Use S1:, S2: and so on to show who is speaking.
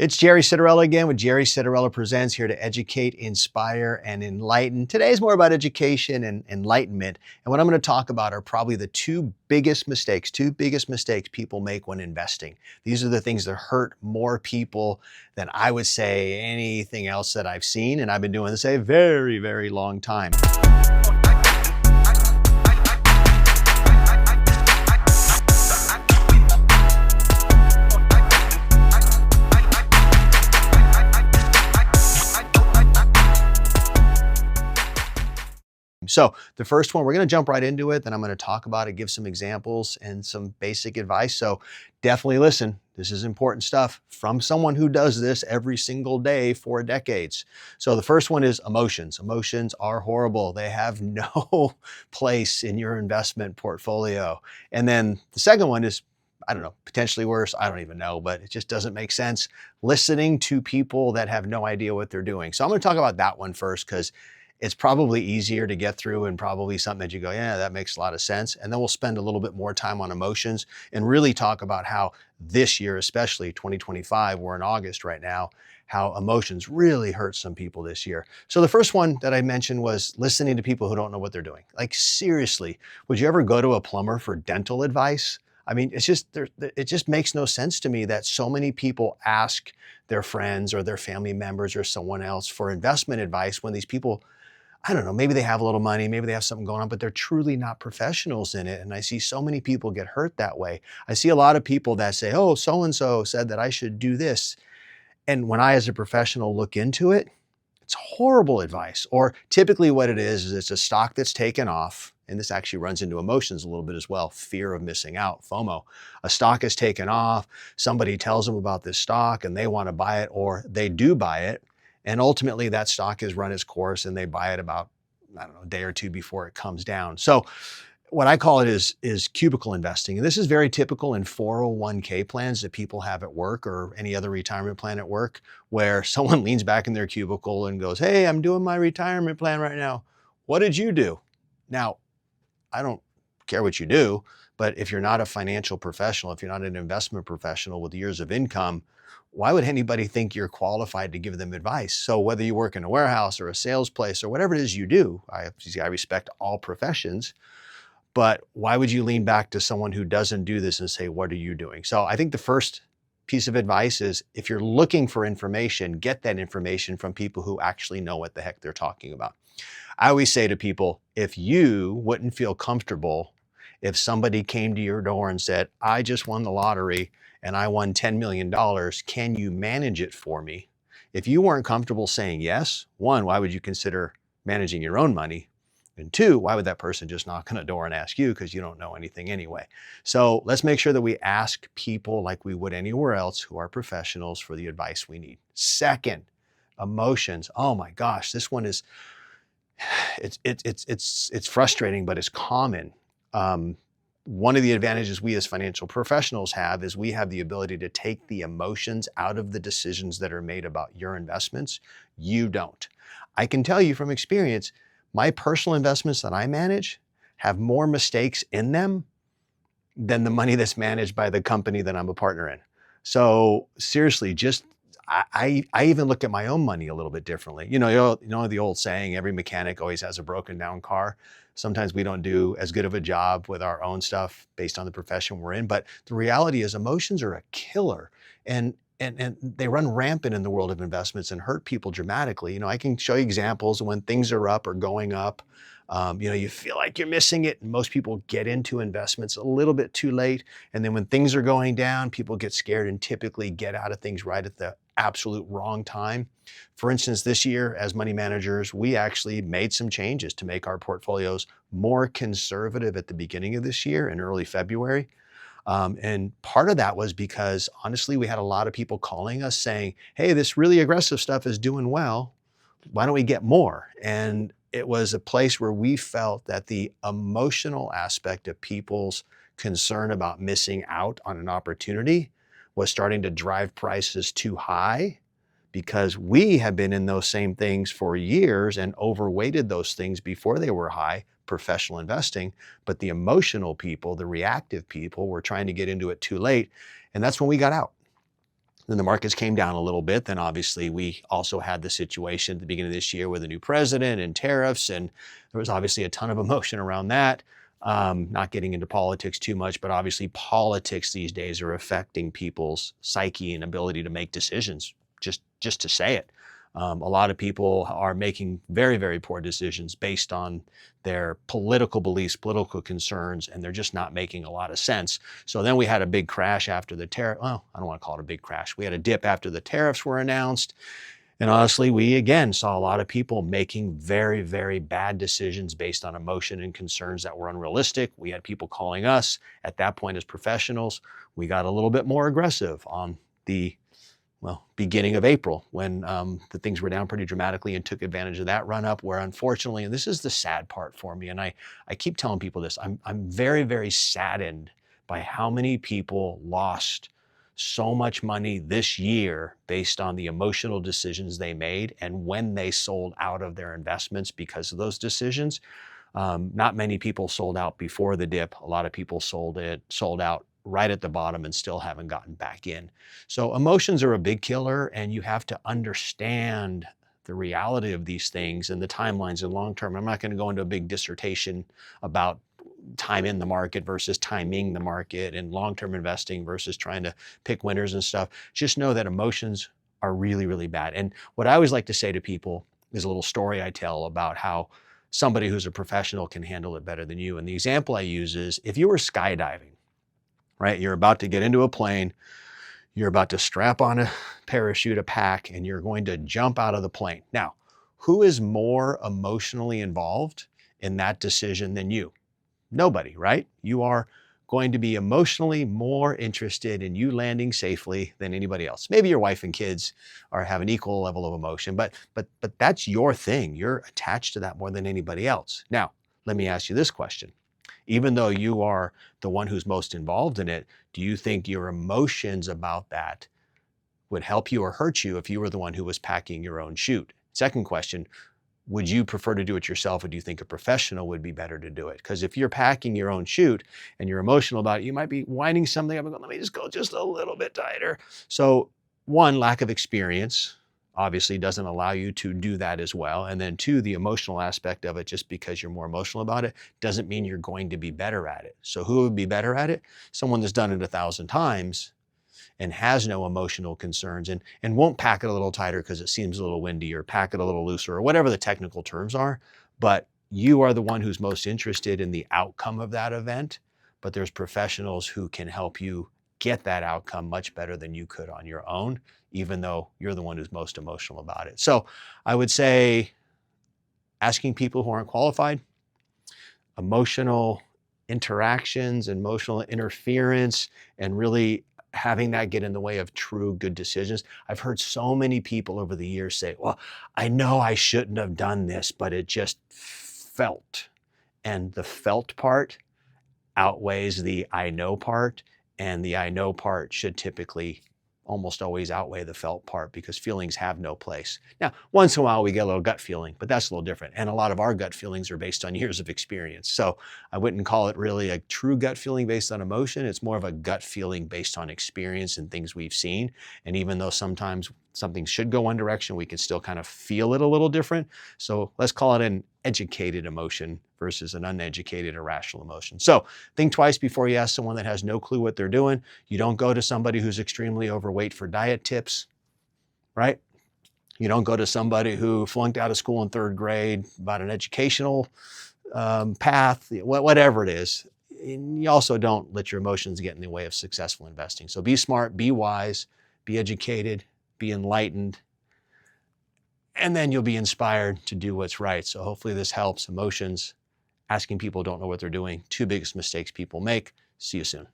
S1: It's Jerry Citarella again with Jerry Citarella Presents, here to educate, inspire, and enlighten. Today's more about education and enlightenment. And what I'm going to talk about are probably the two biggest mistakes people make when investing. These are the things that hurt more people than I would say anything else that I've seen. And I've been doing this a very, very long time. So the first one, we're going to jump right into it. Then I'm going to talk about it, give some examples and some basic advice. So definitely listen. This is important stuff from someone who does this every single day for decades. So the first one is emotions. Emotions are horrible. They have no place in your investment portfolio. And then the second one is, I don't know, potentially worse. I don't even know, but it just doesn't make sense. Listening to people that have no idea what they're doing. So I'm going to talk about that one first because it's probably easier to get through and probably something that you go, yeah, that makes a lot of sense. And then we'll spend a little bit more time on emotions and really talk about how this year, especially 2025, we're in August right now, how emotions really hurt some people this year. So the first one that I mentioned was listening to people who don't know what they're doing. Like seriously, would you ever go to a plumber for dental advice? I mean, it just makes no sense to me that so many people ask their friends or their family members or someone else for investment advice when these people, I don't know, maybe they have a little money, maybe they have something going on, but they're truly not professionals in it. And I see so many people get hurt that way. I see a lot of people that say, oh, so-and-so said that I should do this. And when I, as a professional, look into it, it's horrible advice. Or typically what it is it's a stock that's taken off. And this actually runs into emotions a little bit as well. Fear of missing out, FOMO. A stock is taken off. Somebody tells them about this stock and they want to buy it, or they do buy it. And ultimately that stock has run its course and they buy it about, I don't know, a day or two before it comes down. So what I call it is cubicle investing. And this is very typical in 401k plans that people have at work or any other retirement plan at work, where someone leans back in their cubicle and goes, hey, I'm doing my retirement plan right now. What did you do? Now, I don't care what you do, but if you're not a financial professional, if you're not an investment professional with years of income, why would anybody think you're qualified to give them advice? So whether you work in a warehouse or a sales place or whatever it is you do, I respect all professions, but why would you lean back to someone who doesn't do this and say, what are you doing? So I think the first piece of advice is, if you're looking for information, get that information from people who actually know what the heck they're talking about. I always say to people, if you wouldn't feel comfortable if somebody came to your door and said, I just won the lottery and I won $10 million, can you manage it for me? If you weren't comfortable saying yes, one, why would you consider managing your own money? And two, why would that person just knock on a door and ask you, because you don't know anything anyway? So let's make sure that we ask people like we would anywhere else who are professionals for the advice we need. Second, emotions. Oh my gosh, this one is, it's frustrating, but it's common. One of the advantages we as financial professionals have is we have the ability to take the emotions out of the decisions that are made about your investments. You don't. I can tell you from experience, my personal investments that I manage have more mistakes in them than the money that's managed by the company that I'm a partner in. So seriously, I even look at my own money a little bit differently. You know the old saying, every mechanic always has a broken down car. Sometimes we don't do as good of a job with our own stuff based on the profession we're in. But the reality is emotions are a killer. And they run rampant in the world of investments and hurt people dramatically. I can show you examples of when things are up or going up. You feel like you're missing it. And most people get into investments a little bit too late. And then when things are going down, people get scared and typically get out of things right at the absolute wrong time. For instance, this year as money managers, we actually made some changes to make our portfolios more conservative at the beginning of this year in early February. And part of that was because honestly, we had a lot of people calling us saying, hey, this really aggressive stuff is doing well. Why don't we get more? And it was a place where we felt that the emotional aspect of people's concern about missing out on an opportunity was starting to drive prices too high, because we have been in those same things for years and overweighted those things before they were high, professional investing. But the emotional people, the reactive people, were trying to get into it too late. And that's when we got out. Then the markets came down a little bit. Then obviously we also had the situation at the beginning of this year with a new president and tariffs, and there was obviously a ton of emotion around that. Not getting into politics too much, but obviously politics these days are affecting people's psyche and ability to make decisions, just to say it. A lot of people are making very, very poor decisions based on their political beliefs, political concerns, and they're just not making a lot of sense. So then we had a big crash after the tariff. Well, I don't want to call it a big crash. We had a dip after the tariffs were announced. And honestly, we again saw a lot of people making very, very bad decisions based on emotion and concerns that were unrealistic. We had people calling us at that point as professionals. We got a little bit more aggressive on the beginning of April when the things were down pretty dramatically, and took advantage of that run up, where unfortunately, and this is the sad part for me, and I keep telling people this, I'm very, very saddened by how many people lost so much money this year based on the emotional decisions they made and when they sold out of their investments because of those decisions. Not many people sold out before the dip. A lot of people sold out right at the bottom and still haven't gotten back in. So emotions are a big killer, and you have to understand the reality of these things and the timelines in long term. I'm not going to go into a big dissertation about time in the market versus timing the market and long-term investing versus trying to pick winners and stuff. Just know that emotions are really, really bad. And what I always like to say to people is a little story I tell about how somebody who's a professional can handle it better than you. And the example I use is if you were skydiving, right? You're about to get into a plane, you're about to strap on a parachute, a pack, and you're going to jump out of the plane. Now, who is more emotionally involved in that decision than you? Nobody, right? You are going to be emotionally more interested in you landing safely than anybody else. Maybe your wife and kids have an equal level of emotion, but that's your thing. You're attached to that more than anybody else. Now, let me ask you this question. Even though you are the one who's most involved in it, do you think your emotions about that would help you or hurt you if you were the one who was packing your own chute? Second question, would you prefer to do it yourself, or do you think a professional would be better to do it? Because if you're packing your own chute and you're emotional about it, you might be winding something up and going, let me just go just a little bit tighter. So one, lack of experience obviously doesn't allow you to do that as well. And then two, the emotional aspect of it, just because you're more emotional about it, doesn't mean you're going to be better at it. So who would be better at it? Someone that's done it 1,000 times and has no emotional concerns and won't pack it a little tighter because it seems a little windy, or pack it a little looser, or whatever the technical terms are. But you are the one who's most interested in the outcome of that event. But there's professionals who can help you get that outcome much better than you could on your own, even though you're the one who's most emotional about it. So I would say asking people who aren't qualified, emotional interactions, emotional interference, and really having that get in the way of true good decisions. I've heard so many people over the years say, well, I know I shouldn't have done this, but it just felt. And the felt part outweighs the I know part, and the I know part should typically almost always outweigh the felt part, because feelings have no place. Now, once in a while we get a little gut feeling, but that's a little different. And a lot of our gut feelings are based on years of experience. So I wouldn't call it really a true gut feeling based on emotion. It's more of a gut feeling based on experience and things we've seen. And even though sometimes something should go one direction, we can still kind of feel it a little different. So let's call it an educated emotion versus an uneducated, irrational emotion. So think twice before you ask someone that has no clue what they're doing. You don't go to somebody who's extremely overweight for diet tips, right? You don't go to somebody who flunked out of school in 3rd grade about an educational path, whatever it is. And you also don't let your emotions get in the way of successful investing. So be smart, be wise, be educated, be enlightened, and then you'll be inspired to do what's right. So hopefully this helps. Emotions, asking people who don't know what they're doing, 2 biggest mistakes people make. See you soon.